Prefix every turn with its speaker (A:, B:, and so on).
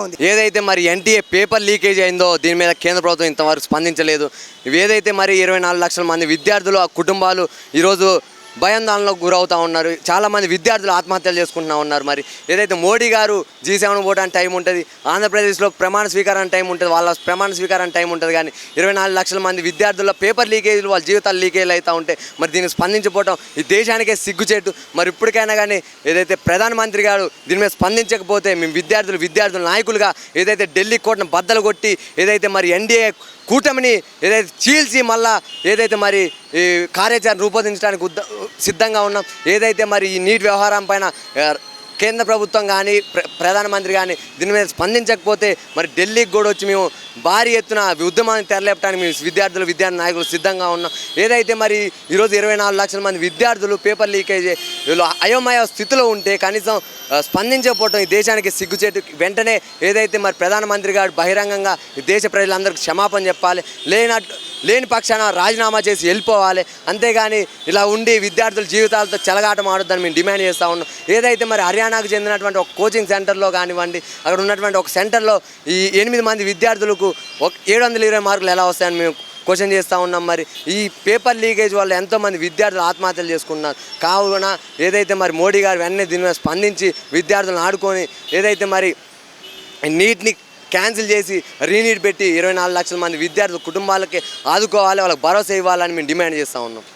A: ఏదైతే మరి NTA paper leakage అయిందో దీని మీద కేంద్ర ప్రభుత్వం ఇంతవరకు స్పందించలేదు. ఏదైతే మరి 24 లక్షల మంది విద్యార్థులు ఆ కుటుంబాలు ఈరోజు భయాందోళనకు గురవుతూ ఉన్నారు. చాలామంది విద్యార్థులు ఆత్మహత్యలు చేసుకుంటూ ఉన్నారు. మరి ఏదైతే మోడీ గారు G7 పోవడానికి టైం ఉంటుంది, ఆంధ్రప్రదేశ్లో ప్రమాణ స్వీకారానికి టైం ఉంటుంది, వాళ్ళ ప్రమాణ స్వీకారానికి టైం ఉంటుంది, కానీ 24 లక్షల మంది విద్యార్థుల పేపర్ లీకేజీలు వాళ్ళ జీవితాలు లీకేజ్ అవుతూ ఉంటే మరి దీనికి స్పందించకపోవడం ఈ దేశానికే సిగ్గుచేటు. మరి ఇప్పటికైనా కానీ ఏదైతే ప్రధానమంత్రి గారు దీని మీద స్పందించకపోతే మేము విద్యార్థుల నాయకులుగా ఏదైతే ఢిల్లీ కోటను బద్దలు కొట్టి ఏదైతే మరి ఎన్డీఏ కూటమిని ఏదైతే చీల్చి మళ్ళా ఏదైతే మరి ఈ కార్యాచరణ రూపొందించడానికి సిద్ధంగా ఉన్నాం. ఏదైతే మరి ఈ నీట్ వ్యవహారం పైన కేంద్ర ప్రభుత్వం కానీ ప్రధానమంత్రి కానీ దీని మీద స్పందించకపోతే మరి ఢిల్లీకి కూడా వచ్చి మేము భారీ ఎత్తున ఉద్యమాన్ని తెరలేపడానికి మేము విద్యార్థి నాయకులు సిద్ధంగా ఉన్నాం. ఏదైతే మరి ఈరోజు 24 లక్షల మంది విద్యార్థులు పేపర్ లీకేజ్ అయోమయ స్థితిలో ఉంటే కనీసం స్పందించకపోవటం ఈ దేశానికి సిగ్గుచేటు. వెంటనే ఏదైతే మరి ప్రధానమంత్రి గారు బహిరంగంగా ఈ దేశ ప్రజలందరికీ క్షమాపణ చెప్పాలి, లేని పక్షాన రాజీనామా చేసి వెళ్ళిపోవాలి. అంతేగాని ఇలా ఉండి విద్యార్థుల జీవితాలతో చెలగాటం ఆడొద్దని మేము డిమాండ్ చేస్తూ ఉన్నాం. ఏదైతే మరి హర్యానాకు చెందినటువంటి ఒక కోచింగ్ సెంటర్లో కానివ్వండి, అక్కడ ఉన్నటువంటి ఒక సెంటర్లో ఈ 8 మంది విద్యార్థులకు 720 మార్కులు ఎలా వస్తాయని మేము క్వశ్చన్ చేస్తూ ఉన్నాం. మరి ఈ పేపర్ లీకేజ్ వల్ల ఎంతోమంది విద్యార్థులు ఆత్మహత్యలు చేసుకున్నారు. కావున ఏదైతే మరి మోడీ గారు వెంటనే దీని మీద స్పందించి విద్యార్థులను ఆడుకొని ఏదైతే మరి నీట్ని క్యాన్సిల్ చేసి రీనీట్ పెట్టి 24 లక్షల మంది విద్యార్థుల కుటుంబాలకి ఆదుకోవాలి, వాళ్ళకి భరోసా ఇవ్వాలని మేము డిమాండ్ చేస్తూ ఉన్నాం.